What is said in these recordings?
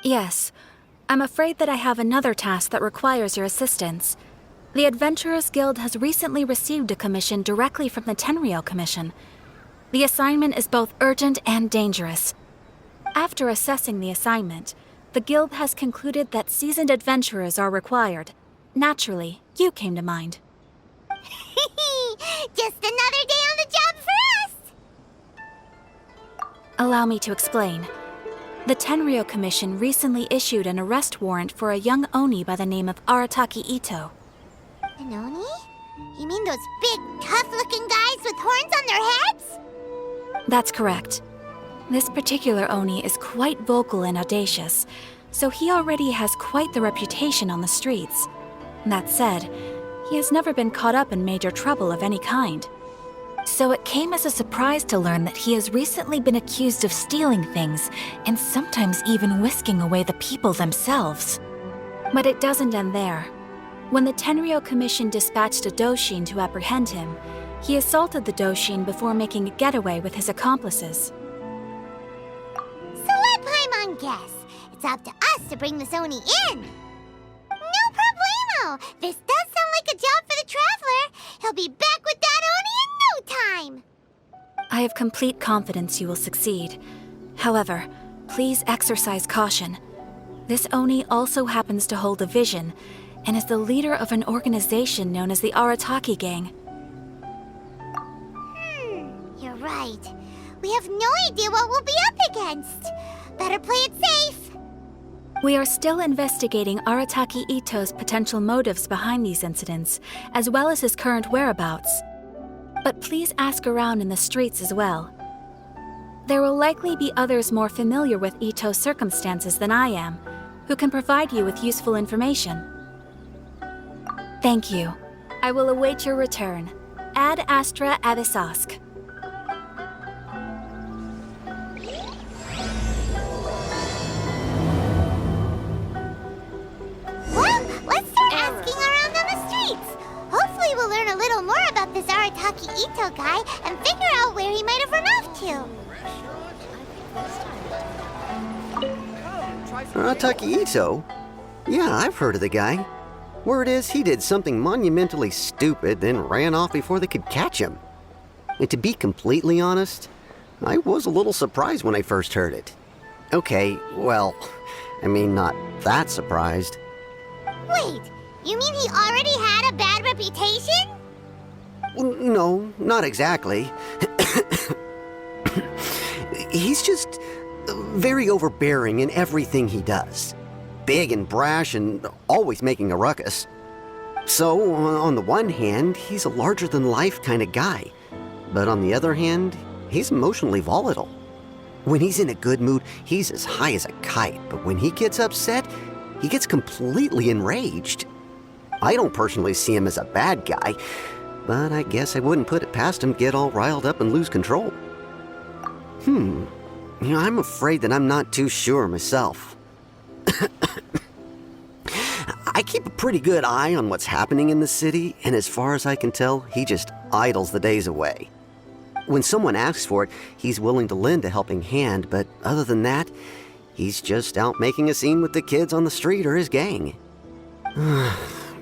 Yes. I'm afraid that I have another task that requires your assistance. The Adventurers Guild has recently received a commission directly from the Tenryou Commission. The assignment is both urgent and dangerous. After assessing the assignment, the Guild has concluded that seasoned adventurers are required. Naturally, you came to mind. Just another day on the job for us! Allow me to explain. The Tenryou Commission recently issued an arrest warrant for a young Oni by the name of Arataki Ito. An Oni? You mean those big, tough-looking guys with horns on their heads? That's correct. This particular Oni is quite vocal and audacious, so he already has quite the reputation on the streets. That said, he has never been caught up in major trouble of any kind. So it came as a surprise to learn that he has recently been accused of stealing things, and sometimes even whisking away the people themselves. But it doesn't end there. When the Tenryou Commission dispatched a Doshin to apprehend him, he assaulted the Doshin before making a getaway with his accomplices. So let Paimon guess. It's up to us to bring this Oni in. No problemo! This does sound like a job for the Traveler. He'll be back with that Oni in no time! I have complete confidence you will succeed. However, please exercise caution. This Oni also happens to hold a vision, and is the leader of an organization known as the Arataki Gang. You're right. We have no idea what we'll be up against. Better play it safe. We are still investigating Arataki Ito's potential motives behind these incidents, as well as his current whereabouts. But please ask around in the streets as well. There will likely be others more familiar with Ito's circumstances than I am, who can provide you with useful information. Thank you. I will await your return. Ad Astra Abyssosque. Well, let's start asking around on the streets. Hopefully we'll learn a little more about this Arataki Ito guy and figure out where he might have run off to. Arataki Ito? Yeah, I've heard of the guy. Word is, he did something monumentally stupid, then ran off before they could catch him. And to be completely honest, I was a little surprised when I first heard it. Okay, well, I mean, not that surprised. Wait, you mean he already had a bad reputation? No, not exactly. He's just very overbearing in everything he does. Big and brash and always making a ruckus. So, on the one hand, he's a larger-than-life kind of guy. But on the other hand, he's emotionally volatile. When he's in a good mood, he's as high as a kite, but when he gets upset, he gets completely enraged. I don't personally see him as a bad guy, but I guess I wouldn't put it past him to get all riled up and lose control. I'm afraid that I'm not too sure myself. I keep a pretty good eye on what's happening in the city, and as far as I can tell, he just idles the days away. When someone asks for it, he's willing to lend a helping hand, but other than that, he's just out making a scene with the kids on the street or his gang.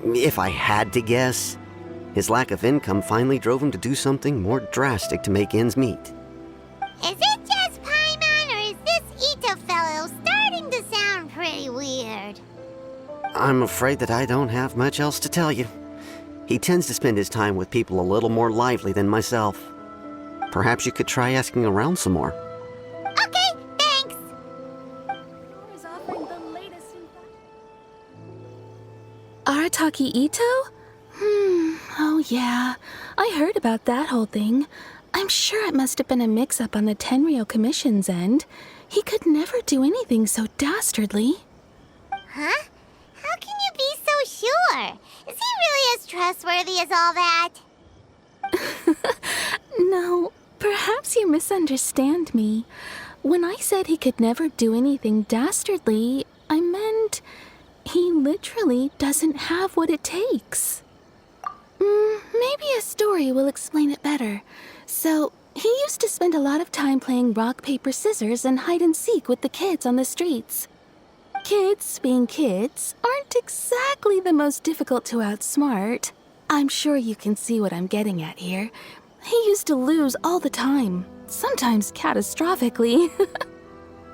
If I had to guess, his lack of income finally drove him to do something more drastic to make ends meet. Is it just Paimon, or is this Ito fellow starting to sound pretty weird? I'm afraid that I don't have much else to tell you. He tends to spend his time with people a little more lively than myself. Perhaps you could try asking around some more. Okay, thanks! Arataki Ito? Oh yeah. I heard about that whole thing. I'm sure it must have been a mix-up on the Tenryou Commission's end. He could never do anything so dastardly. Huh? How can you be so sure? Is he really as trustworthy as all that? No, perhaps you misunderstand me. When I said he could never do anything dastardly, I meant he literally doesn't have what it takes. Maybe a story will explain it better. So, he used to spend a lot of time playing rock, paper, scissors and hide and seek with the kids on the streets. Kids, being kids, aren't exactly the most difficult to outsmart. I'm sure you can see what I'm getting at here. He used to lose all the time, sometimes catastrophically.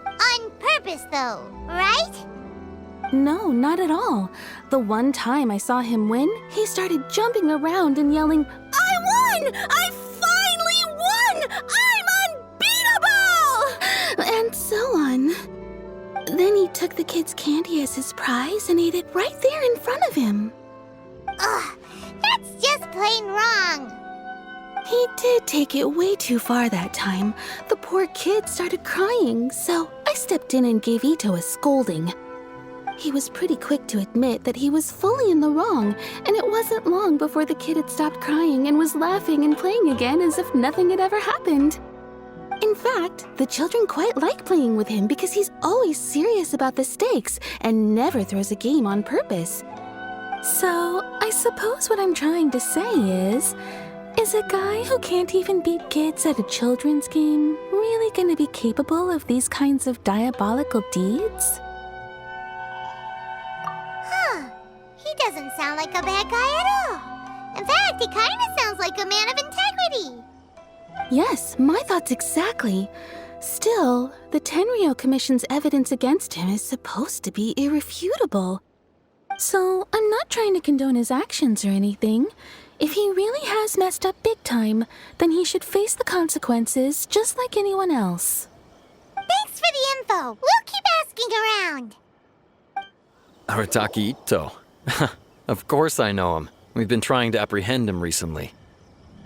On purpose, though, right? No, not at all. The one time I saw him win, he started jumping around and yelling, "I won! I finally won! I'm unbeatable!" And so on. Then he took the kid's candy as his prize and ate it right there in front of him. Ugh, that's just plain wrong. He did take it way too far that time. The poor kid started crying, so I stepped in and gave Ito a scolding. He was pretty quick to admit that he was fully in the wrong, and it wasn't long before the kid had stopped crying and was laughing and playing again as if nothing had ever happened. In fact, the children quite like playing with him because he's always serious about the stakes and never throws a game on purpose. So, I suppose what I'm trying to say is a guy who can't even beat kids at a children's game really going to be capable of these kinds of diabolical deeds? Huh. He doesn't sound like a bad guy at all. In fact, he kind of sounds like a man of integrity. Yes, my thoughts exactly. Still, the Tenryou Commission's evidence against him is supposed to be irrefutable. So, I'm not trying to condone his actions or anything. If he really has messed up big time, then he should face the consequences just like anyone else. Thanks for the info. We'll keep asking around. Arataki Ito. Of course I know him. We've been trying to apprehend him recently.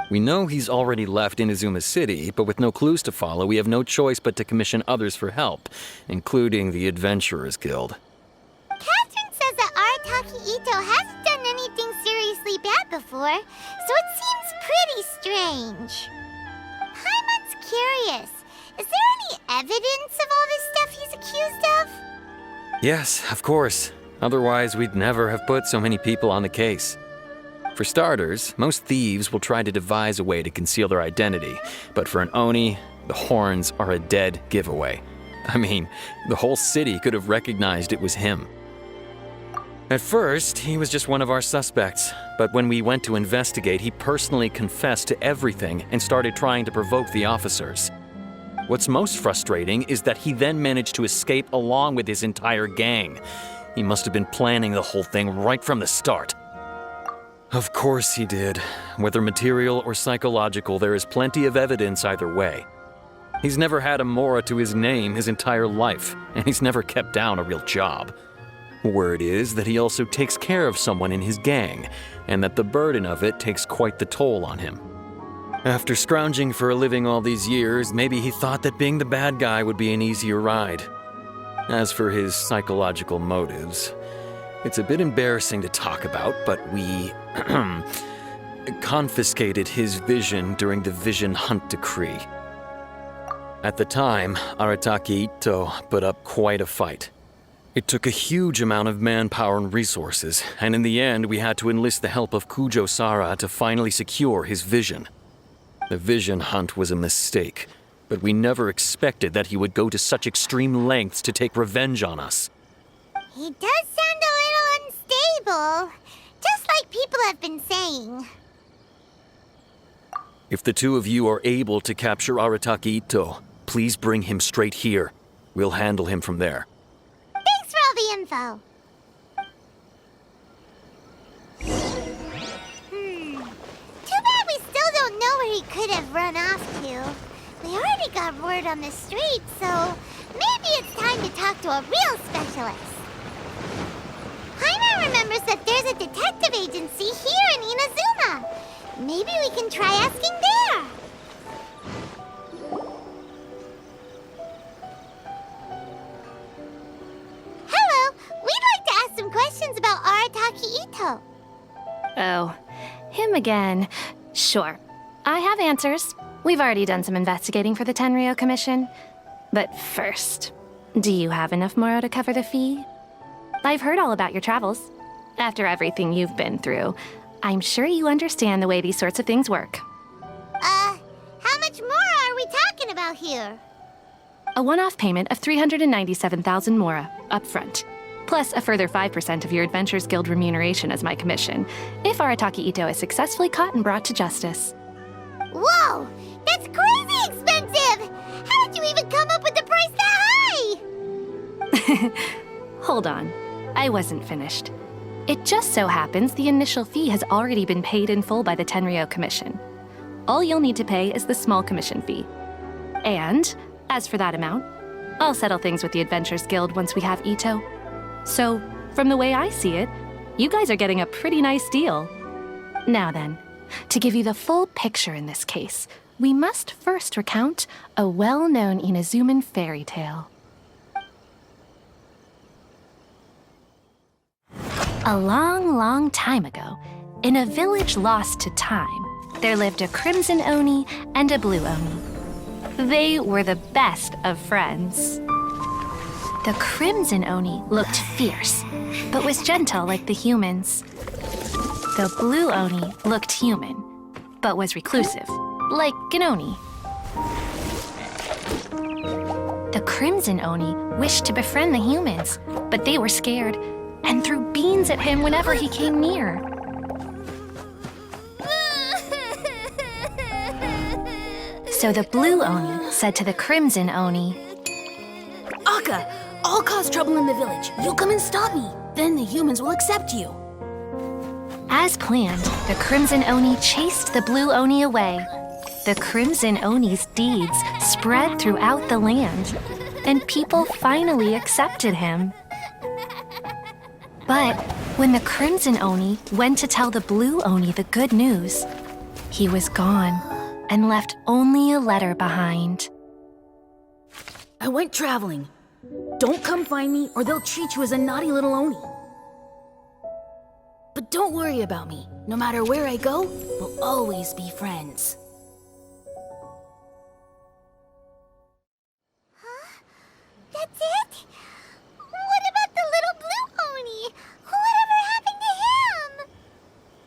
We know he's already left Inazuma City, but with no clues to follow, we have no choice but to commission others for help, including the Adventurers Guild. Catherine says that Arataki Ito hasn't done anything seriously bad before, so it seems pretty strange. Paimon's curious. Is there any evidence of all this stuff he's accused of? Yes, of course. Otherwise, we'd never have put so many people on the case. For starters, most thieves will try to devise a way to conceal their identity, but for an Oni, the horns are a dead giveaway. I mean, the whole city could have recognized it was him. At first, he was just one of our suspects, but when we went to investigate, he personally confessed to everything and started trying to provoke the officers. What's most frustrating is that he then managed to escape along with his entire gang. He must have been planning the whole thing right from the start. Of course he did. Whether material or psychological, there is plenty of evidence either way. He's never had a Mora to his name his entire life, and he's never kept down a real job. Word is that he also takes care of someone in his gang, and that the burden of it takes quite the toll on him. After scrounging for a living all these years, maybe he thought that being the bad guy would be an easier ride. As for his psychological motives, it's a bit embarrassing to talk about, but we confiscated his vision during the Vision Hunt Decree. At the time, Arataki Ito put up quite a fight. It took a huge amount of manpower and resources, and in the end we had to enlist the help of Kujo Sara to finally secure his vision. The Vision Hunt was a mistake, but we never expected that he would go to such extreme lengths to take revenge on us. He does sound a little unstable, just like people have been saying. If the two of you are able to capture Arataki Ito, please bring him straight here. We'll handle him from there. Thanks for all the info. Too bad we still don't know where he could have run off to. We already got word on the street, so maybe it's time to talk to a real specialist. Paimon remembers that there's a detective agency here in Inazuma. Maybe we can try asking there. Hello, we'd like to ask some questions about Arataki Ito. Oh, him again. Sure. I have answers. We've already done some investigating for the Tenryou Commission. But first, do you have enough Moro to cover the fee? I've heard all about your travels. After everything you've been through, I'm sure you understand the way these sorts of things work. How much more are we talking about here? A one-off payment of 397,000 Mora, up front. plus a further 5% of your Adventures Guild remuneration as my commission, if Arataki Ito is successfully caught and brought to justice. Whoa! That's crazy expensive! How did you even come up with the price that high? Hold on. I wasn't finished. It just so happens the initial fee has already been paid in full by the Tenryou Commission. All you'll need to pay is the small commission fee. And, as for that amount, I'll settle things with the Adventures Guild once we have Ito. So, from the way I see it, you guys are getting a pretty nice deal. Now then, to give you the full picture in this case, we must first recount a well-known Inazuman fairy tale. A long, long time ago, in a village lost to time, there lived a crimson oni and a blue oni. They were the best of friends. The crimson oni looked fierce, but was gentle like the humans. The blue oni looked human, but was reclusive, like an oni. The crimson oni wished to befriend the humans, but they were scared and threw beans at him whenever he came near. So the blue oni said to the crimson oni, Akka, I'll cause trouble in the village. You'll come and stop me. Then the humans will accept you. As planned, the crimson oni chased the blue oni away. The crimson oni's deeds spread throughout the land, and people finally accepted him. But when the crimson oni went to tell the blue oni the good news, he was gone and left only a letter behind. I went traveling. Don't come find me or they'll treat you as a naughty little oni. But don't worry about me. No matter where I go, we'll always be friends. That's it? What about the little blue oni? Whatever happened to him?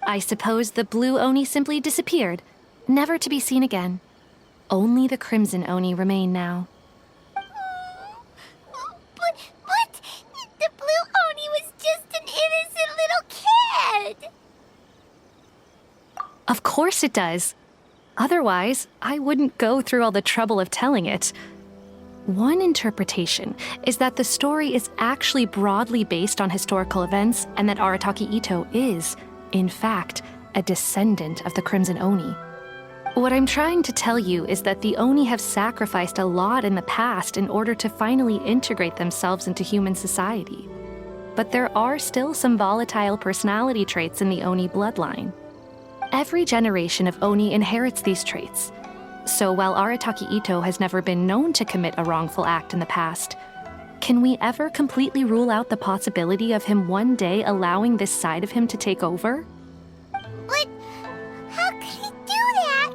I suppose the blue oni simply disappeared, never to be seen again. Only the crimson oni remain now. But the blue oni was just an innocent little kid. Of course it does. Otherwise, I wouldn't go through all the trouble of telling it. One interpretation is that the story is actually broadly based on historical events and that Arataki Ito is, in fact, a descendant of the Crimson Oni. What I'm trying to tell you is that the Oni have sacrificed a lot in the past in order to finally integrate themselves into human society. But there are still some volatile personality traits in the Oni bloodline. Every generation of Oni inherits these traits. So while Arataki Ito has never been known to commit a wrongful act in the past, can we ever completely rule out the possibility of him one day allowing this side of him to take over? But how could he do that?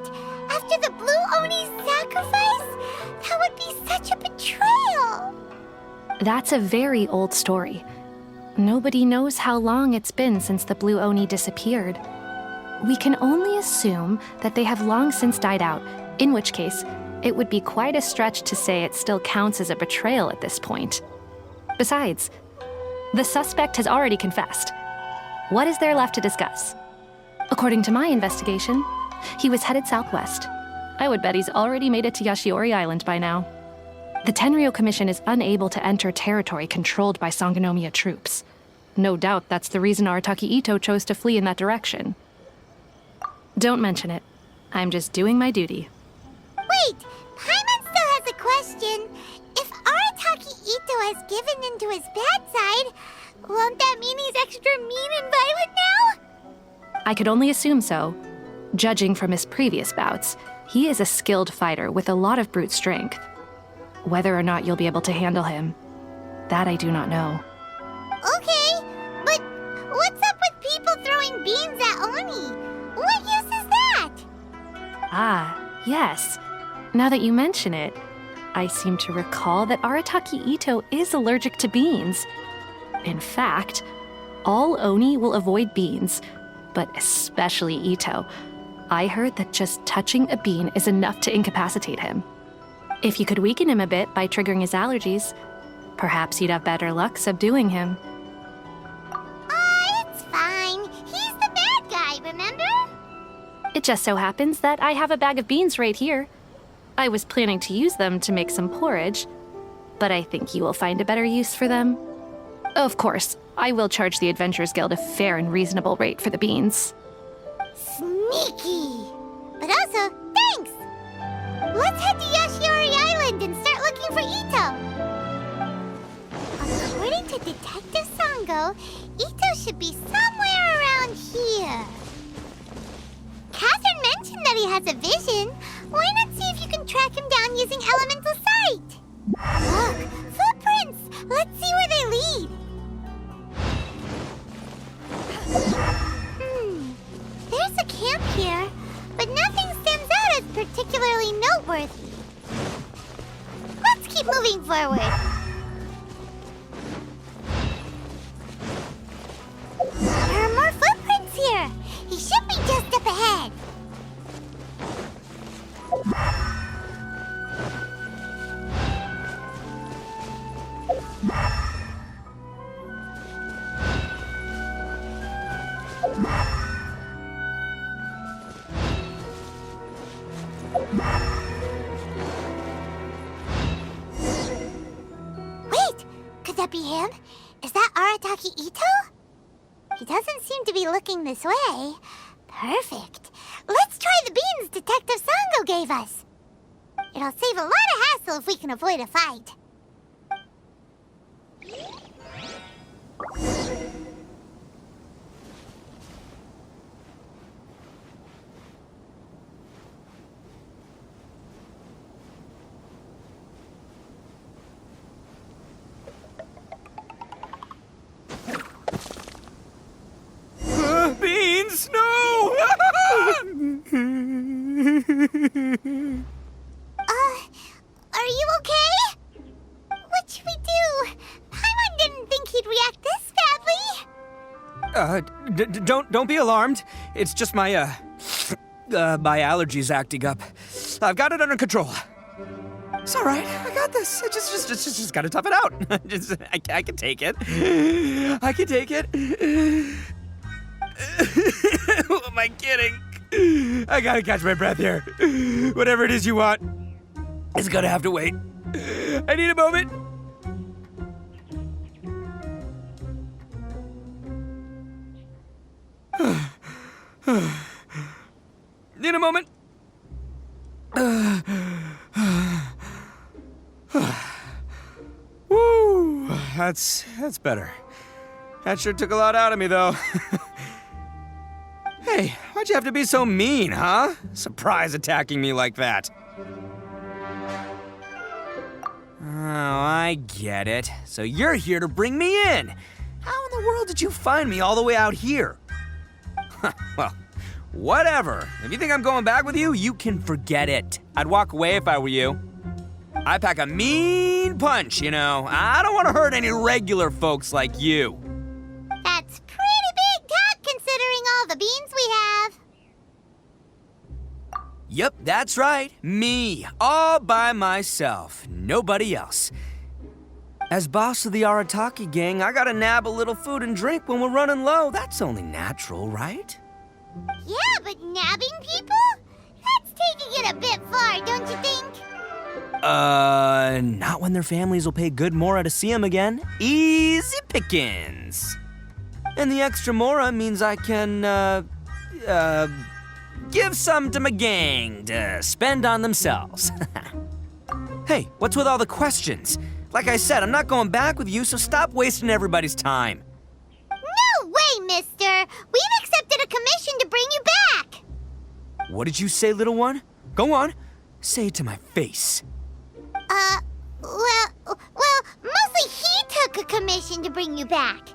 After the blue oni's sacrifice? That would be such a betrayal. That's a very old story. Nobody knows how long it's been since the blue Oni disappeared. We can only assume that they have long since died out, in which case, it would be quite a stretch to say it still counts as a betrayal at this point. Besides, the suspect has already confessed. What is there left to discuss? According to my investigation, he was headed southwest. I would bet he's already made it to Yashiori Island by now. The Tenryou Commission is unable to enter territory controlled by Sangonomiya troops. No doubt that's the reason Arataki Ito chose to flee in that direction. Don't mention it. I'm just doing my duty. Wait, Paimon still has a question. If Arataki Ito has given into his bad side, won't that mean he's extra mean and violent now? I could only assume so. Judging from his previous bouts, he is a skilled fighter with a lot of brute strength. Whether or not you'll be able to handle him, that I do not know. Okay, but what's up with people throwing beans at Oni? What use is that? Ah, yes. Now that you mention it, I seem to recall that Arataki Ito is allergic to beans. In fact, all Oni will avoid beans, but especially Ito. I heard that just touching a bean is enough to incapacitate him. If you could weaken him a bit by triggering his allergies, perhaps you'd have better luck subduing him. It just so happens that I have a bag of beans right here. I was planning to use them to make some porridge, but I think you will find a better use for them. Of course, I will charge the Adventurers Guild a fair and reasonable rate for the beans. Sneaky! But also, thanks! Let's head to Yashiori Island and start looking for Ito! According to Detective Sango, Ito should be somewhere around here. Catherine mentioned that he has a vision. Why not see if you can track him down using elemental sight? Look, footprints! Let's see where they lead. There's a camp here, but nothing stands out as particularly noteworthy. Let's keep moving forward. There are more footprints here. He should be just up ahead. Wait, could that be him? Is that Arataki Ito? He doesn't seem to be looking this way. Perfect. Let's try the beans Detective Sango gave us. It'll save a lot of hassle if we can avoid a fight. Beans, no! Are you okay? What should we do? Paimon didn't think he'd react this badly. Don't be alarmed. It's just my my allergies acting up. I've got it under control. It's all right. I got this. I just gotta tough it out. I can take it. I can take it. Who am I kidding? I gotta catch my breath here. Whatever it is you want, it's gonna have to wait. I need a moment. Need a moment. Woo, that's better. That sure took a lot out of me, though. Hey, why'd you have to be so mean, huh? Surprise attacking me like that. Oh, I get it. So you're here to bring me in. How in the world did you find me all the way out here? Well, whatever. If you think I'm going back with you, you can forget it. I'd walk away if I were you. I pack a mean punch, you know. I don't want to hurt any regular folks like you. That's pretty big talk considering all the beans we have. Yep, that's right. Me, all by myself. Nobody else. As boss of the Arataki gang, I gotta nab a little food and drink when we're running low. That's only natural, right? Yeah, but nabbing people? That's taking it a bit far, don't you think? Not when their families will pay good mora to see them again. Easy pickings. And the extra mora means I can, give some to my gang to spend on themselves. Hey, what's with all the questions? Like I said, I'm not going back with you, so stop wasting everybody's time. No way, mister! We've accepted a commission to bring you back! What did you say, little one? Go on. Say it to my face. Well, mostly he took a commission to bring you back.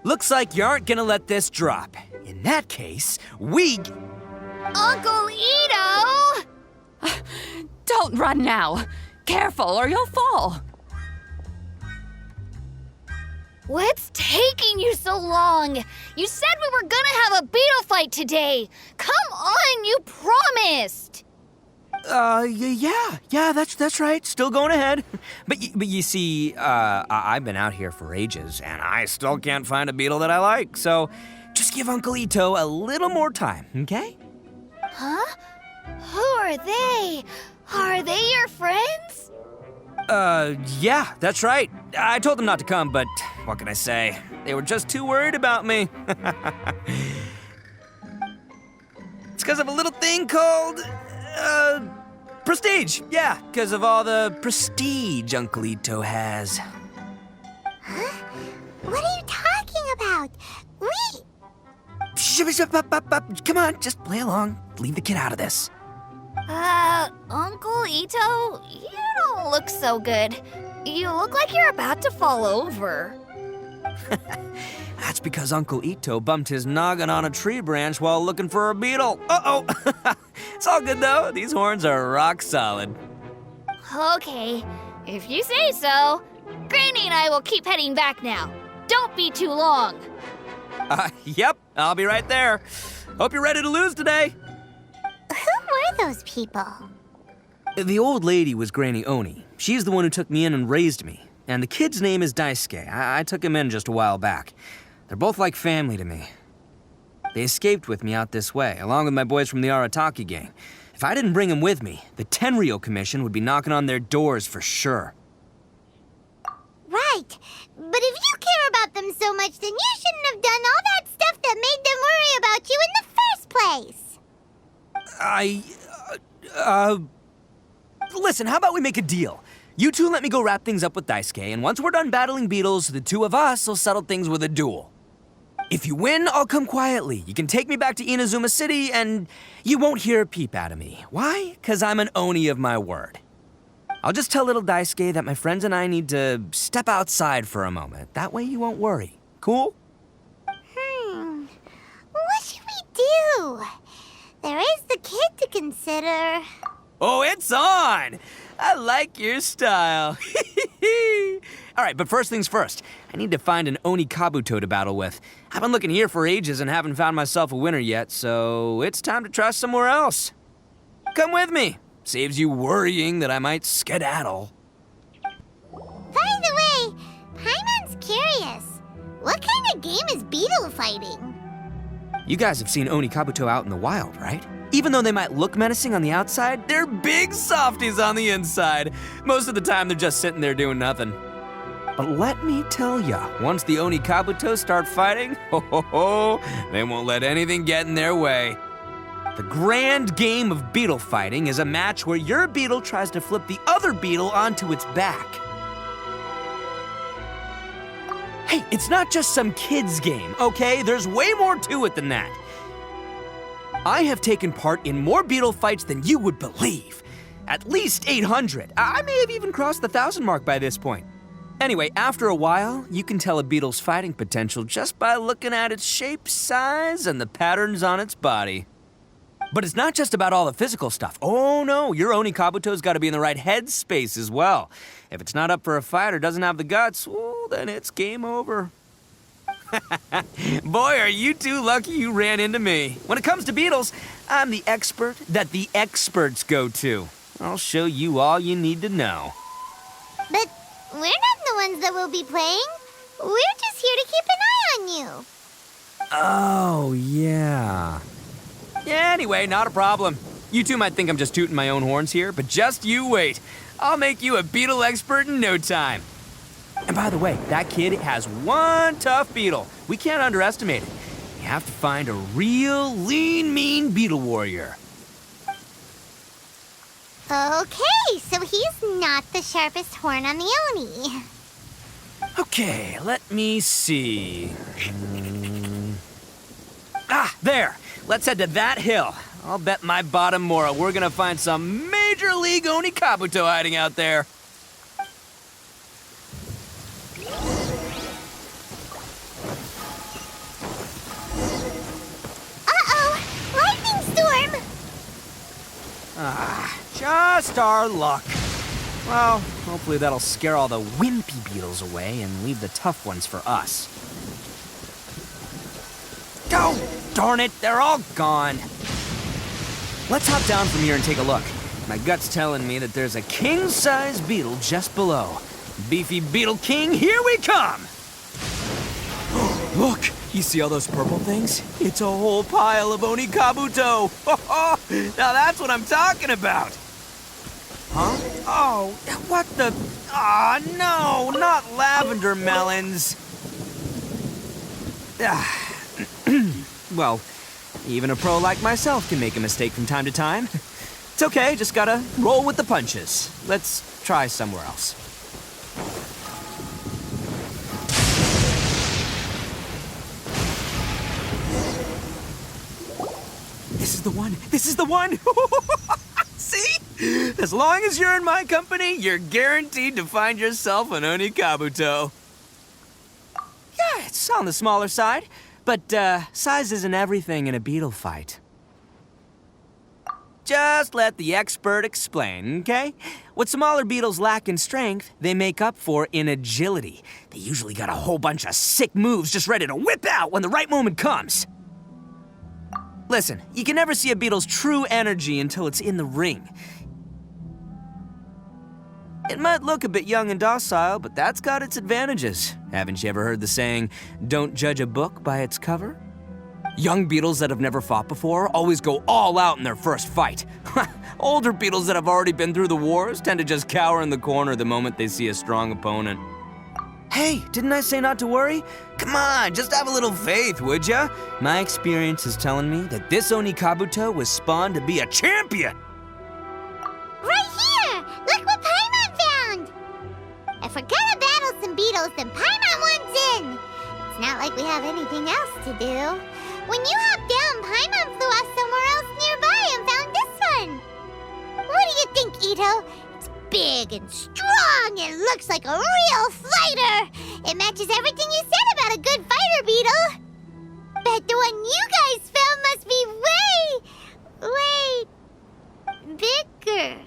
Looks like you aren't gonna let this drop. In that case, Uncle Ito! Don't run now. Careful or you'll fall. What's taking you so long? You said we were gonna have a beetle fight today. Come on, you promised. Yeah, that's right. Still going ahead. But you see, I've been out here for ages, and I still can't find a beetle that I like. So, Just give Uncle Ito a little more time, okay? Huh? Who are they? Are they your friends? Yeah, that's right. I told them not to come, but what can I say? They were just too worried about me. It's because of a little thing called, prestige. Yeah, because of all the prestige Uncle Ito has. Huh? What are you talking about? Come on, just play along. Leave the kid out of this. Uncle Ito, you don't look so good. You look like you're about to fall over. That's because Uncle Ito bumped his noggin on a tree branch while looking for a beetle. Uh-oh. It's all good, though. These horns are rock solid. Okay, if you say so. Granny and I will keep heading back now. Don't be too long. Yep, I'll be right there. Hope you're ready to lose today. Who were those people? The old lady was Granny Oni. She's the one who took me in and raised me. And the kid's name is Daisuke. I took him in just a while back. They're both like family to me. They escaped with me out this way, along with my boys from the Arataki gang. If I didn't bring them with me, the Tenryou Commission would be knocking on their doors for sure. Right. But if you care about them so much, then you shouldn't have done all that stuff that made them worry about you in the first place. Listen, how about we make a deal? You two let me go wrap things up with Daisuke, and once we're done battling beetles, the two of us will settle things with a duel. If you win, I'll come quietly. You can take me back to Inazuma City, and you won't hear a peep out of me. Why? 'Cause I'm an Oni of my word. I'll just tell little Daisuke that my friends and I need to step outside for a moment. That way you won't worry. Cool? What should we do? There is the kid to consider. Oh, it's on! I like your style. All right, but first things first. I need to find an Oni Kabuto to battle with. I've been looking here for ages and haven't found myself a winner yet, so it's time to try somewhere else. Come with me. Saves you worrying that I might skedaddle. By the way, Paimon's curious. What kind of game is beetle fighting? You guys have seen Oni Kabuto out in the wild, right? Even though they might look menacing on the outside, they're big softies on the inside. Most of the time, they're just sitting there doing nothing. But let me tell ya, once the Oni Kabuto start fighting, they won't let anything get in their way. The grand game of beetle fighting is a match where your beetle tries to flip the other beetle onto its back. Hey, it's not just some kid's game, okay? There's way more to it than that. I have taken part in more beetle fights than you would believe. At least 800. I may have even crossed the 1,000 mark by this point. Anyway, after a while, you can tell a beetle's fighting potential just by looking at its shape, size, and the patterns on its body. But it's not just about all the physical stuff. Oh no, your Oni Kabuto's gotta be in the right headspace as well. If it's not up for a fight or doesn't have the guts, well, then it's game over. Boy, are you two lucky you ran into me. When it comes to beetles, I'm the expert that the experts go to. I'll show you all you need to know. But we're not the ones that will be playing. We're just here to keep an eye on you. Oh, yeah. Yeah, anyway, not a problem. You two might think I'm just tooting my own horns here, but just you wait. I'll make you a beetle expert in no time. And by the way, that kid has one tough beetle. We can't underestimate it. You have to find a real lean, mean beetle warrior. Okay, so he's not the sharpest horn on the Oni. Okay, let me see. There. Let's head to that hill. I'll bet my bottom Mora we're gonna find some major league Oni Kabuto hiding out there. Uh-oh! Lightning storm! Just our luck. Well, hopefully that'll scare all the wimpy beetles away and leave the tough ones for us. Oh, darn it, they're all gone. Let's hop down from here and take a look. My gut's telling me that there's a king-size beetle just below. Beefy Beetle King, here we come! Look, you see all those purple things? It's a whole pile of Onikabuto! Now that's what I'm talking about! Huh? Oh, what the... Ah, no, not lavender melons! Well, even a pro like myself can make a mistake from time to time. It's okay, just gotta roll with the punches. Let's try somewhere else. This is the one! This is the one! See? As long as you're in my company, you're guaranteed to find yourself an Onikabuto. Yeah, it's on the smaller side, but size isn't everything in a beetle fight. Just let the expert explain, okay? What smaller beetles lack in strength, they make up for in agility. They usually got a whole bunch of sick moves just ready to whip out when the right moment comes. Listen, you can never see a beetle's true energy until it's in the ring. It might look a bit young and docile, but that's got its advantages. Haven't you ever heard the saying, don't judge a book by its cover? Young beetles that have never fought before always go all out in their first fight. Older beetles that have already been through the wars tend to just cower in the corner the moment they see a strong opponent. Hey, didn't I say not to worry? Come on, just have a little faith, would ya? My experience is telling me that this Onikabuto was spawned to be a champion! Right here! Look what Paimon found! If we're gonna battle some beetles, then Paimon wants in! It's not like we have anything else to do. When you hopped down, Paimon flew off somewhere else nearby and found this one! What do you think, Ito? It's big and strong and looks like a real fighter! It matches everything you said about a good fighter, Beetle! Bet the one you guys found must be way bigger.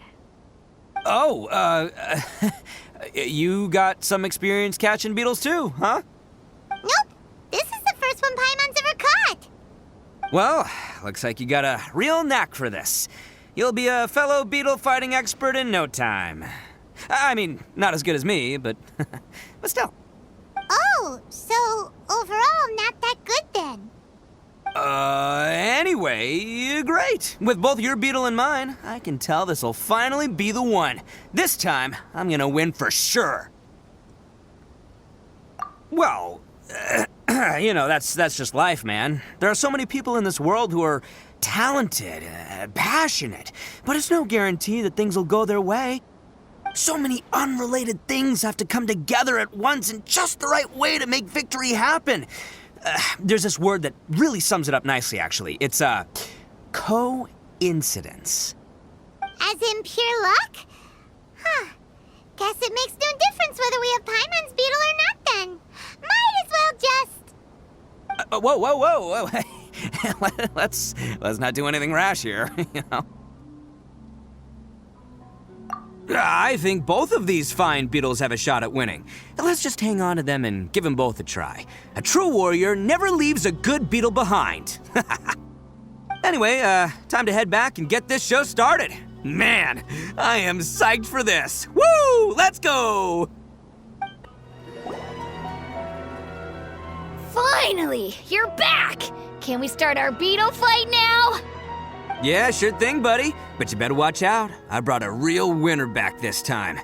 Oh, you got some experience catching beetles too, huh? Nope. This is the first one Paimon's ever caught. Well, looks like you got a real knack for this. You'll be a fellow beetle fighting expert in no time. I mean, not as good as me, but still. Oh, so overall not that good then. Anyway, great. With both your beetle and mine, I can tell this'll finally be the one. This time, I'm gonna win for sure. Well, you know, that's just life, man. There are so many people in this world who are talented, passionate, but it's no guarantee that things will go their way. So many unrelated things have to come together at once in just the right way to make victory happen. There's this word that really sums it up nicely, actually. It's, coincidence. As in pure luck? Huh. Guess it makes no difference whether we have Paimon's beetle or not then. Might as well just... Whoa. let's not do anything rash here, you know. I think both of these fine beetles have a shot at winning. Let's just hang on to them and give them both a try. A true warrior never leaves a good beetle behind. Anyway, time to head back and get this show started. Man, I am psyched for this. Woo! Let's go! Finally, you're back! Can we start our beetle fight now? Yeah, sure thing, buddy. But you better watch out. I brought a real winner back this time.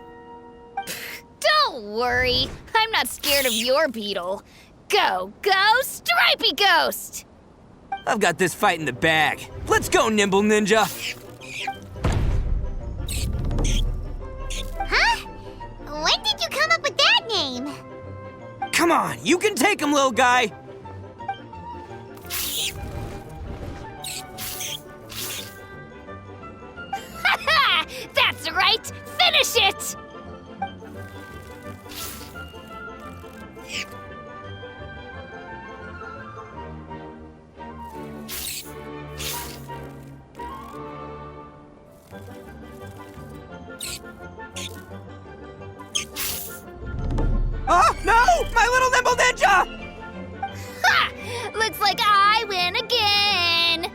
Don't worry, I'm not scared of your beetle. Go, Stripey Ghost! I've got this fight in the bag. Let's go, Nimble Ninja! Huh? When did you come up with that name? Come on, you can take him, little guy! That's right! Finish it! Oh, no! My little Nimble Ninja! Ha! Looks like I win again!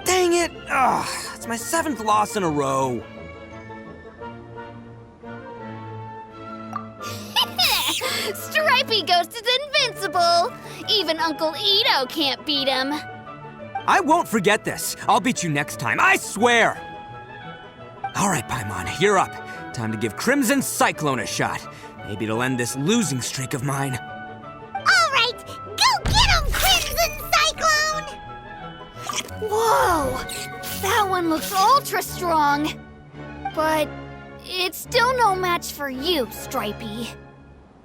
Dang it! Ugh, it's my 7th loss in a row. Stripey Ghost is in invincible. Even Uncle Ito can't beat him. I won't forget this. I'll beat you next time, I swear! Alright, Paimon, you're up. Time to give Crimson Cyclone a shot. Maybe it'll end this losing streak of mine. Alright, go get him, Crimson Cyclone! Whoa! That one looks ultra strong. But it's still no match for you, Stripey.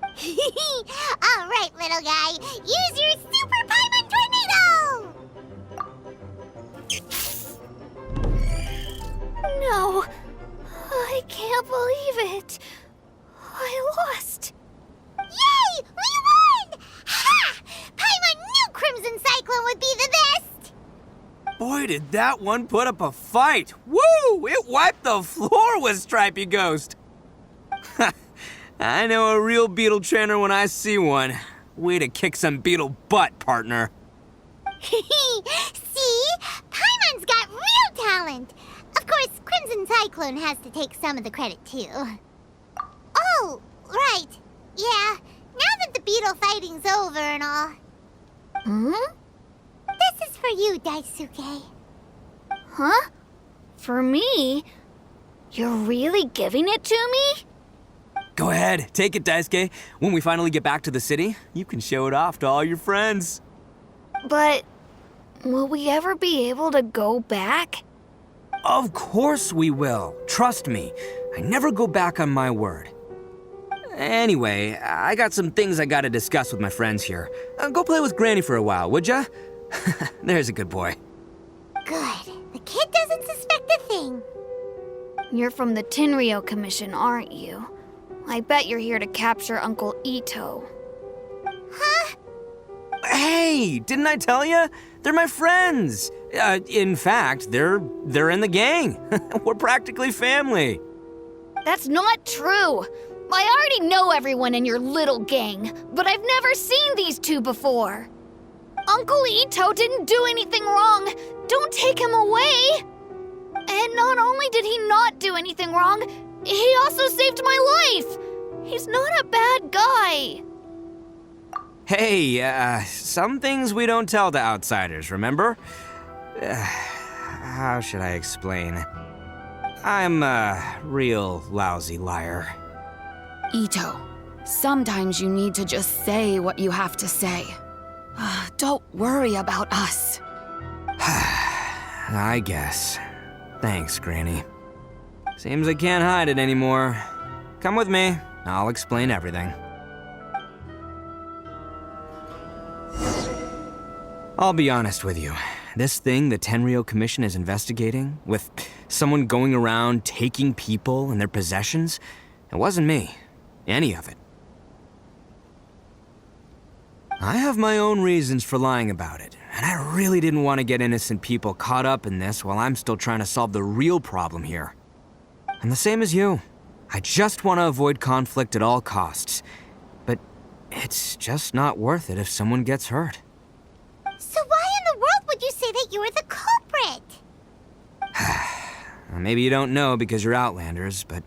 Alright, little guy, use your Super Paimon Tornado! No, I can't believe it. I lost. Yay! We won! Ha! Paimon knew Crimson Cyclone would be the best! Boy, did that one put up a fight! Woo! It wiped the floor with Stripey Ghost! I know a real beetle trainer when I see one. Way to kick some beetle butt, partner. See? Paimon's got real talent! Of course, Crimson Cyclone has to take some of the credit, too. Oh, right. Yeah, now that the beetle fighting's over and all. This is for you, Daisuke. Huh? For me? You're really giving it to me? Go ahead, take it, Daisuke. When we finally get back to the city, you can show it off to all your friends. But will we ever be able to go back? Of course we will. Trust me. I never go back on my word. Anyway, I got some things I gotta discuss with my friends here. Go play with Granny for a while, would ya? There's a good boy. Good. The kid doesn't suspect a thing. You're from the Tenryou Commission, aren't you? I bet you're here to capture Uncle Ito. Huh? Hey, didn't I tell ya? They're my friends. In fact, they're in the gang. We're practically family. That's not true. I already know everyone in your little gang, but I've never seen these two before. Uncle Ito didn't do anything wrong. Don't take him away. And not only did he not do anything wrong, he also saved my life. He's not a bad guy. Hey, some things we don't tell to outsiders, remember? How should I explain? I'm a real lousy liar. Ito, sometimes you need to just say what you have to say. Don't worry about us. I guess. Thanks, Granny. Seems I can't hide it anymore. Come with me. I'll explain everything. I'll be honest with you. This thing the Tenryou Commission is investigating, with someone going around taking people and their possessions, it wasn't me. Any of it. I have my own reasons for lying about it, and I really didn't want to get innocent people caught up in this while I'm still trying to solve the real problem here. I'm the same as you. I just want to avoid conflict at all costs. But it's just not worth it if someone gets hurt. So why in the world would you say that you were the culprit? Maybe you don't know because you're Outlanders, but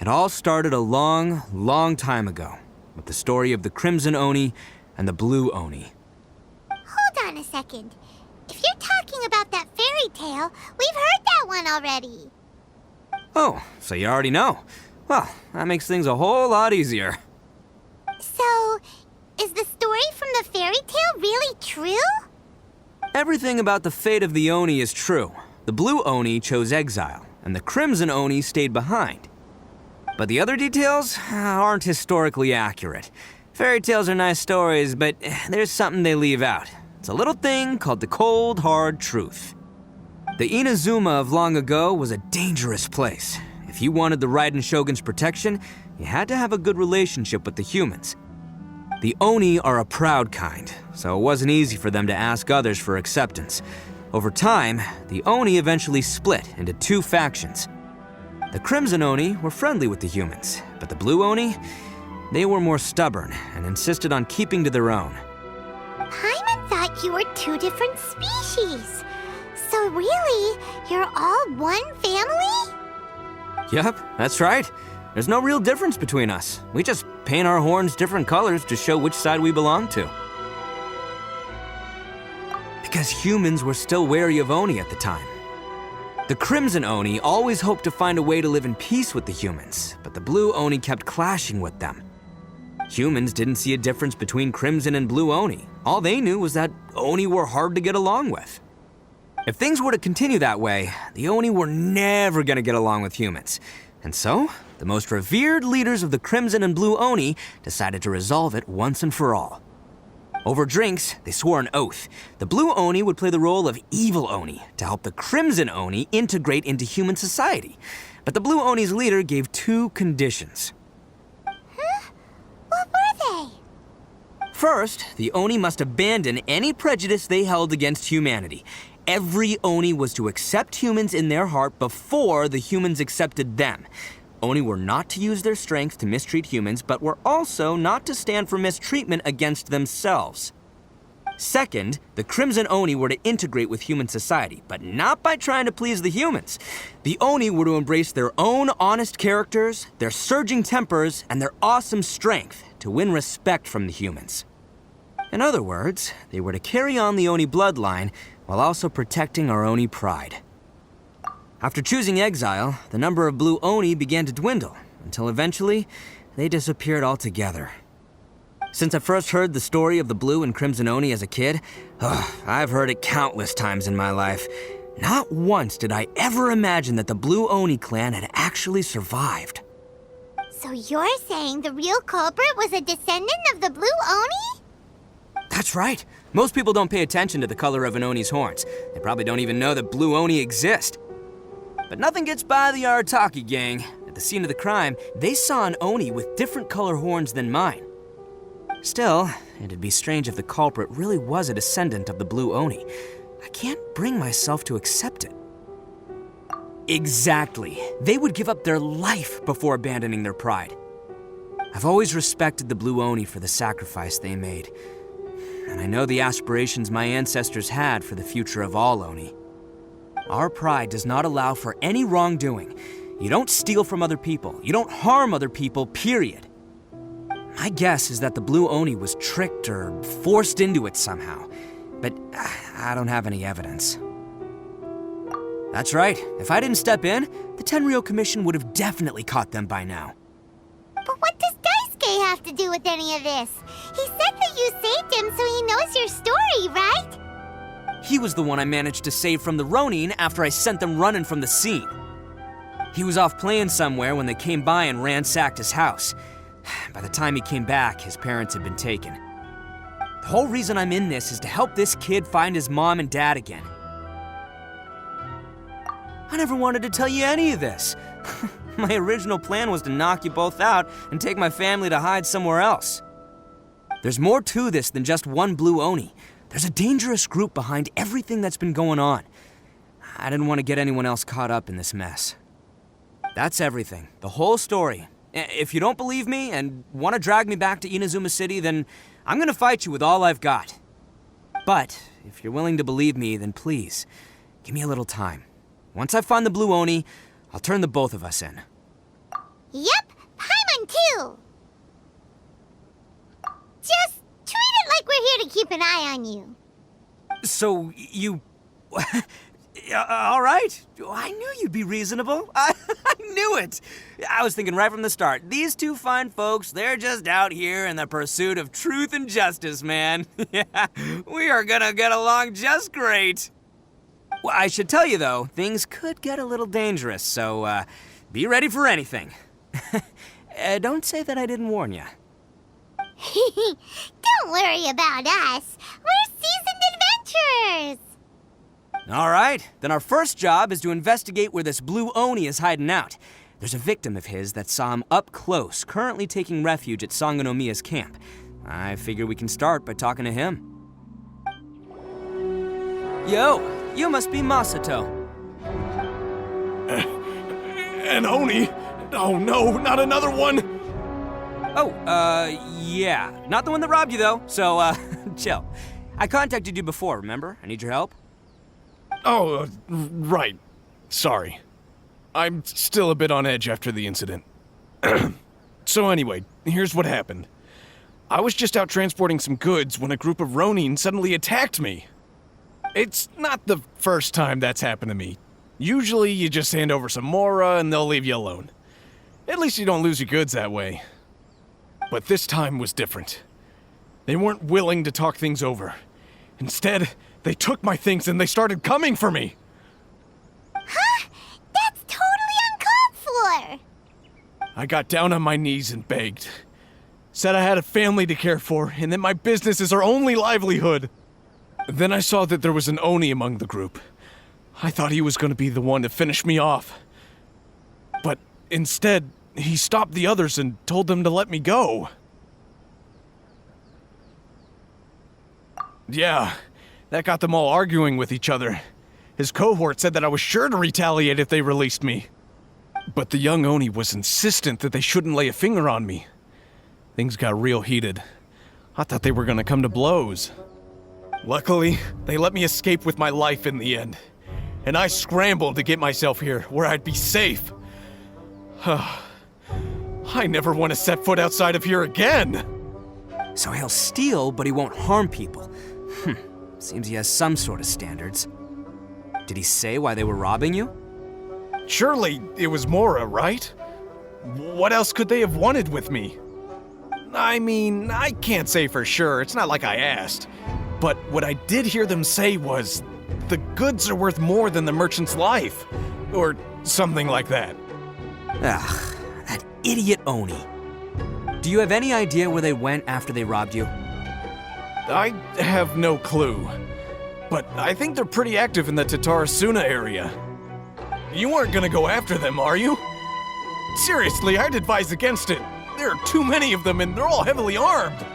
it all started a long, long time ago with the story of the Crimson Oni and the Blue Oni. Hold on a second. If you're talking about that fairy tale, we've heard that one already. Oh, so you already know. Well, that makes things a whole lot easier. So, is the story from the fairy tale really true? Everything about the fate of the Oni is true. The Blue Oni chose exile, and the Crimson Oni stayed behind. But the other details aren't historically accurate. Fairy tales are nice stories, but there's something they leave out. It's a little thing called the cold, hard truth. The Inazuman of long ago was a dangerous place. If you wanted the Raiden Shogun's protection, you had to have a good relationship with the humans. The Oni are a proud kind, so it wasn't easy for them to ask others for acceptance. Over time, the Oni eventually split into two factions. The Crimson Oni were friendly with the humans, but the Blue Oni, they were more stubborn and insisted on keeping to their own. Paimon thought you were two different species. So really, you're all one family? Yep, that's right. There's no real difference between us. We just paint our horns different colors to show which side we belong to. Because humans were still wary of Oni at the time. The Crimson Oni always hoped to find a way to live in peace with the humans, but the Blue Oni kept clashing with them. Humans didn't see a difference between Crimson and Blue Oni. All they knew was that Oni were hard to get along with. If things were to continue that way, the Oni were never gonna get along with humans. And so, the most revered leaders of the Crimson and Blue Oni decided to resolve it once and for all. Over drinks, they swore an oath. The Blue Oni would play the role of Evil Oni to help the Crimson Oni integrate into human society. But the Blue Oni's leader gave 2 conditions. Huh? What were they? First, the Oni must abandon any prejudice they held against humanity. Every Oni was to accept humans in their heart before the humans accepted them. Oni were not to use their strength to mistreat humans, but were also not to stand for mistreatment against themselves. Second, the Crimson Oni were to integrate with human society, but not by trying to please the humans. The Oni were to embrace their own honest characters, their surging tempers, and their awesome strength to win respect from the humans. In other words, they were to carry on the Oni bloodline while also protecting our Oni pride. After choosing exile, the number of Blue Oni began to dwindle, until eventually, they disappeared altogether. Since I first heard the story of the Blue and Crimson Oni as a kid, I've heard it countless times in my life. Not once did I ever imagine that the Blue Oni clan had actually survived. So you're saying the real culprit was a descendant of the Blue Oni? That's right. Most people don't pay attention to the color of an Oni's horns. They probably don't even know that Blue Oni exist. But nothing gets by the Arataki gang. At the scene of the crime, they saw an Oni with different color horns than mine. Still, it'd be strange if the culprit really was a descendant of the Blue Oni. I can't bring myself to accept it. Exactly. They would give up their life before abandoning their pride. I've always respected the Blue Oni for the sacrifice they made. And I know the aspirations my ancestors had for the future of all Oni. Our pride does not allow for any wrongdoing. You don't steal from other people. You don't harm other people, period. My guess is that the Blue Oni was tricked or forced into it somehow, but I don't have any evidence. That's right. If I didn't step in, the Tenryou Commission would have definitely caught them by now. But what does Daisuke have to do with any of this? He said that you saved him so he knows your story, right? He was the one I managed to save from the Ronin after I sent them running from the scene. He was off playing somewhere when they came by and ransacked his house. By the time he came back, his parents had been taken. The whole reason I'm in this is to help this kid find his mom and dad again. I never wanted to tell you any of this. My original plan was to knock you both out and take my family to hide somewhere else. There's more to this than just one Blue Oni. There's a dangerous group behind everything that's been going on. I didn't want to get anyone else caught up in this mess. That's everything. The whole story. If you don't believe me and want to drag me back to Inazuma City, then I'm going to fight you with all I've got. But if you're willing to believe me, then please, give me a little time. Once I find the Blue Oni, I'll turn the both of us in. Yep, Paimon too! Just treat it like we're here to keep an eye on you. So, you... all right. I knew you'd be reasonable. I knew it. I was thinking right from the start, these two fine folks, they're just out here in the pursuit of truth and justice, man. Yeah, we are gonna get along just great. Well, I should tell you, though, things could get a little dangerous, so be ready for anything. Don't say that I didn't warn you. Don't worry about us. We're seasoned adventurers. All right, then our first job is to investigate where this Blue Oni is hiding out. There's a victim of his that saw him up close, currently taking refuge at Sangonomiya's camp. I figure we can start by talking to him. Yo, you must be Masato. An Oni? Oh no, not another one! Oh, yeah. Not the one that robbed you, though, so, chill. I contacted you before, remember? I need your help. Oh, right. Sorry. I'm still a bit on edge after the incident. So anyway, here's what happened. I was just out transporting some goods when a group of Ronin suddenly attacked me. It's not the first time that's happened to me. Usually you just hand over some Mora and they'll leave you alone. At least you don't lose your goods that way. But this time was different. They weren't willing to talk things over. Instead, they took my things and they started coming for me. Huh? That's totally uncalled for! I got down on my knees and begged. Said I had a family to care for and that my business is our only livelihood. Then I saw that there was an Oni among the group. I thought he was going to be the one to finish me off. But instead, he stopped the others and told them to let me go. Yeah, that got them all arguing with each other. His cohort said that I was sure to retaliate if they released me. But the young Oni was insistent that they shouldn't lay a finger on me. Things got real heated. I thought they were gonna come to blows. Luckily, they let me escape with my life in the end. And I scrambled to get myself here, where I'd be safe. I never want to set foot outside of here again! So he'll steal, but he won't harm people. Seems he has some sort of standards. Did he say why they were robbing you? Surely it was Mora, right? What else could they have wanted with me? I mean, I can't say for sure, it's not like I asked. But what I did hear them say was, the goods are worth more than the merchant's life. Or something like that. Ugh, that idiot Oni. Do you have any idea where they went after they robbed you? I have no clue. But I think they're pretty active in the Tatarasuna area. You aren't gonna go after them, are you? Seriously, I'd advise against it. There are too many of them and they're all heavily armed.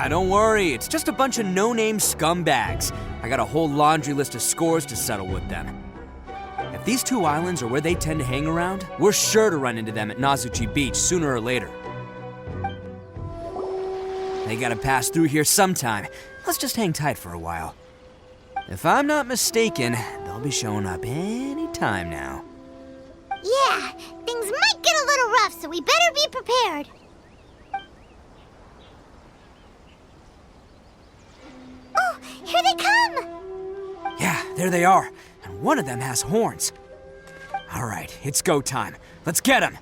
Don't worry. It's just a bunch of no-name scumbags. I got a whole laundry list of scores to settle with them. If these two islands are where they tend to hang around, we're sure to run into them at Nazuchi Beach sooner or later. They gotta pass through here sometime. Let's just hang tight for a while. If I'm not mistaken, they'll be showing up any time now. Yeah, things might get a little rough, so we better be prepared. Oh, here they come! Yeah, there they are. And one of them has horns. All right, it's go time. Let's get them!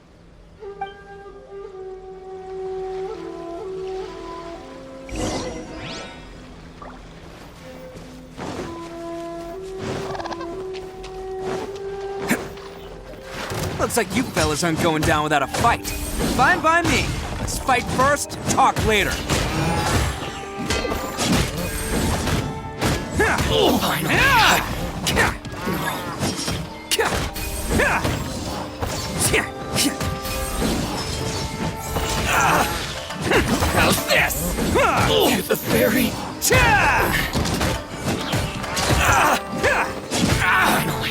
Looks like you fellas aren't going down without a fight. Fine by me. Let's fight first, talk later. How's this? To the ferry. Finally,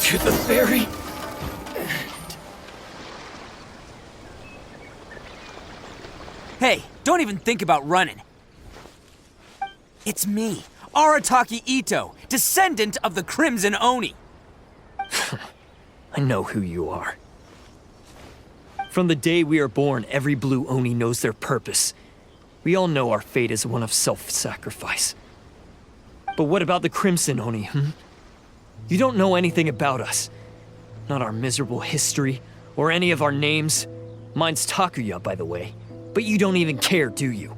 to the ferry. Hey, don't even think about running. It's me, Arataki Ito, descendant of the Crimson Oni. I know who you are. From the day we are born, every blue Oni knows their purpose. We all know our fate is one of self-sacrifice. But what about the Crimson Oni, You don't know anything about us. Not our miserable history, or any of our names. Mine's Takuya, by the way. But you don't even care, do you?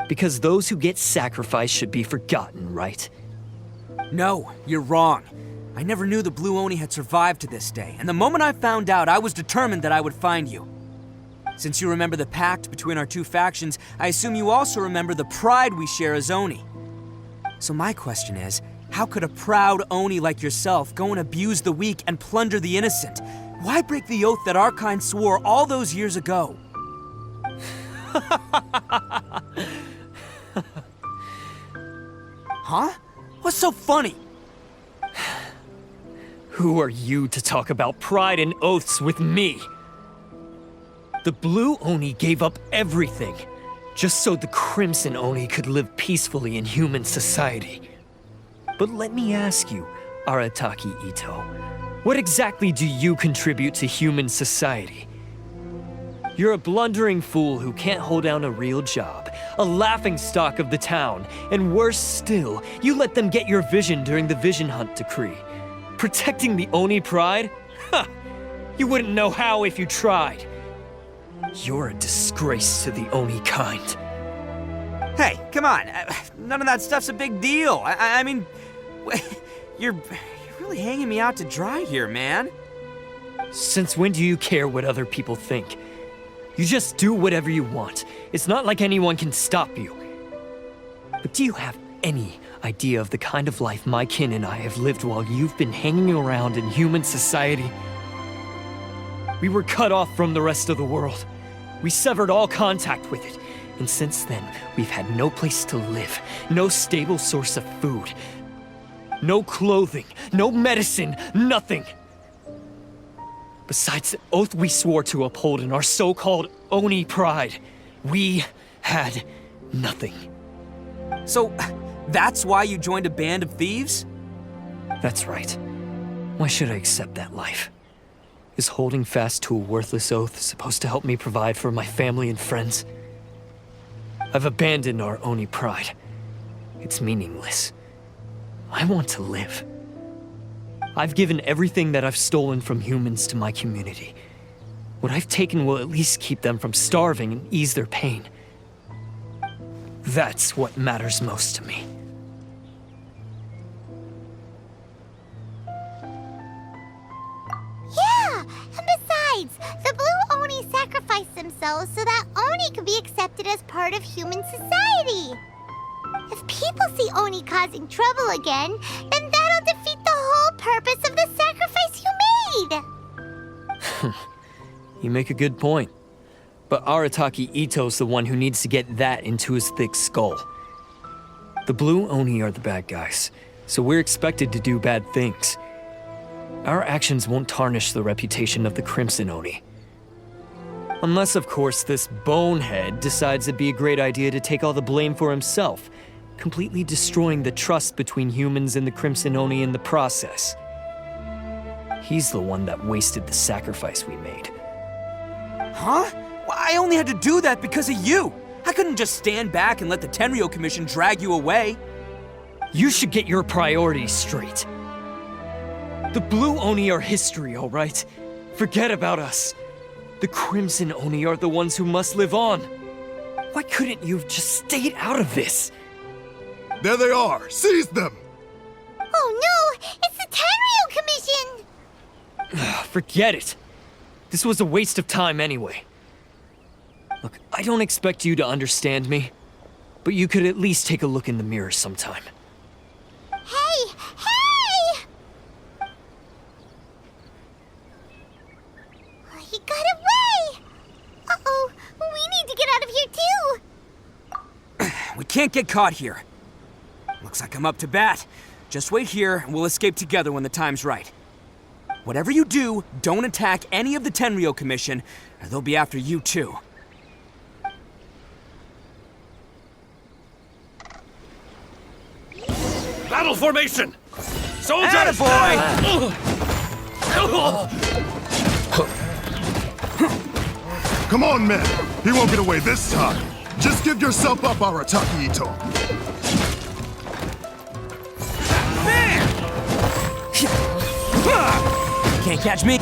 Because those who get sacrificed should be forgotten, right? No, you're wrong. I never knew the Blue Oni had survived to this day, and the moment I found out, I was determined that I would find you. Since you remember the pact between our two factions, I assume you also remember the pride we share as Oni. So my question is, how could a proud Oni like yourself go and abuse the weak and plunder the innocent? Why break the oath that our kind swore all those years ago? Huh? What's so funny? Who are you to talk about pride and oaths with me? The Blue Oni gave up everything, just so the Crimson Oni could live peacefully in human society. But let me ask you, Arataki Ito? What exactly do you contribute to human society? You're a blundering fool who can't hold down a real job, a laughingstock of the town, and worse still, you let them get your vision during the Vision Hunt decree. Protecting the Oni pride? Ha! You wouldn't know how if you tried. You're a disgrace to the Oni kind. Hey, come on. None of that stuff's a big deal. I mean, you're really hanging me out to dry here, man. Since when do you care what other people think? You just do whatever you want. It's not like anyone can stop you. But do you have any idea of the kind of life my kin and I have lived while you've been hanging around in human society? We were cut off from the rest of the world. We severed all contact with it. And since then, we've had no place to live, no stable source of food, no clothing, no medicine, nothing. Besides the oath we swore to uphold in our so-called Oni pride, we had nothing. So, that's why you joined a band of thieves? That's right. Why should I accept that life? Is holding fast to a worthless oath supposed to help me provide for my family and friends? I've abandoned our Oni pride. It's meaningless. I want to live. I've given everything that I've stolen from humans to my community. What I've taken will at least keep them from starving and ease their pain. That's what matters most to me. Yeah, and besides, the Blue Oni sacrificed themselves so that Oni could be accepted as part of human society. If people see Oni causing trouble again, then that'll defeat the whole purpose of the sacrifice you made! You make a good point. But Arataki Ito's the one who needs to get that into his thick skull. The Blue Oni are the bad guys, so we're expected to do bad things. Our actions won't tarnish the reputation of the Crimson Oni. Unless, of course, this bonehead decides it'd be a great idea to take all the blame for himself, completely destroying the trust between humans and the Crimson Oni in the process. He's the one that wasted the sacrifice we made. Huh? Well, I only had to do that because of you. I couldn't just stand back and let the Tenryou Commission drag you away. You should get your priorities straight. The Blue Oni are history, all right? Forget about us. The Crimson Oni are the ones who must live on. Why couldn't you have just stayed out of this? There they are! Seize them! Oh no! It's the Tenryou Commission! Forget it. This was a waste of time anyway. Look, I don't expect you to understand me, but you could at least take a look in the mirror sometime. Hey! Hey! He got away! Uh-oh, we need to get out of here too! We can't get caught here. Looks like I'm up to bat. Just wait here and we'll escape together when the time's right. Whatever you do, don't attack any of the Tenryou Commission, or they'll be after you too. Battle formation! Soldiers! Attaboy! Come on, men! He won't get away this time! Just give yourself up, Arataki Ito! Can't catch me.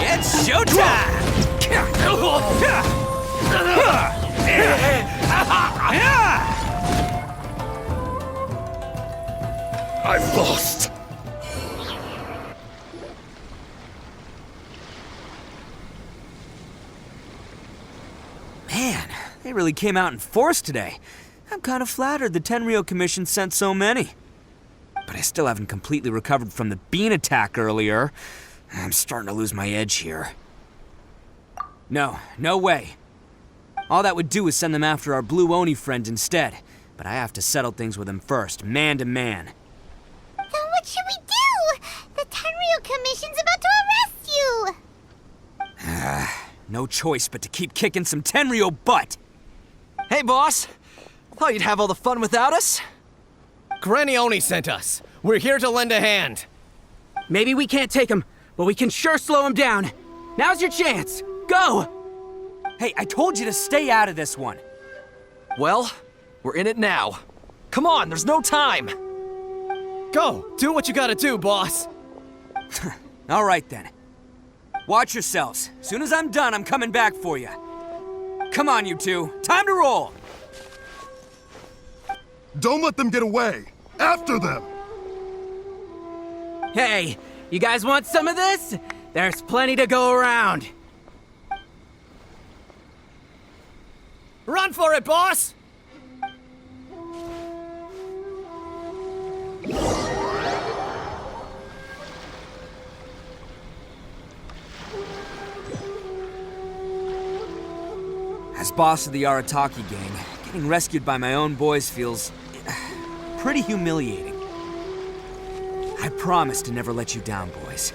It's showtime! I've lost! Man, they really came out in force today. I'm kind of flattered the Tenryou Commission sent so many. But I still haven't completely recovered from the bean attack earlier. I'm starting to lose my edge here. No way. All that would do is send them after our Blue Oni friend instead. But I have to settle things with him first, man to man. Then what should we do? The Tenryou Commission's about to arrest you! No choice but to keep kicking some Tenryo butt. Hey, boss. Thought you'd have all the fun without us? Granny Oni sent us. We're here to lend a hand. Maybe we can't take him, but we can sure slow him down. Now's your chance. Go! Hey, I told you to stay out of this one. Well, we're in it now. Come on, there's no time. Go, do what you gotta do, boss. All right then. Watch yourselves. Soon as I'm done, I'm coming back for you. Come on, you two. Time to roll. Don't let them get away. After them. Hey, you guys want some of this? There's plenty to go around. Run for it, boss! As boss of the Arataki gang, getting rescued by my own boys feels pretty humiliating. I promise to never let you down, boys.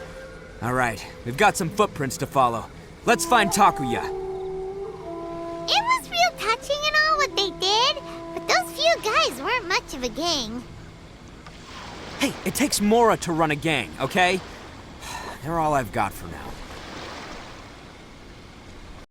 All right, we've got some footprints to follow. Let's find Takuya. It was real touching and all what they did, but those few guys weren't much of a gang. Hey, it takes Mora to run a gang, okay? They're all I've got for now.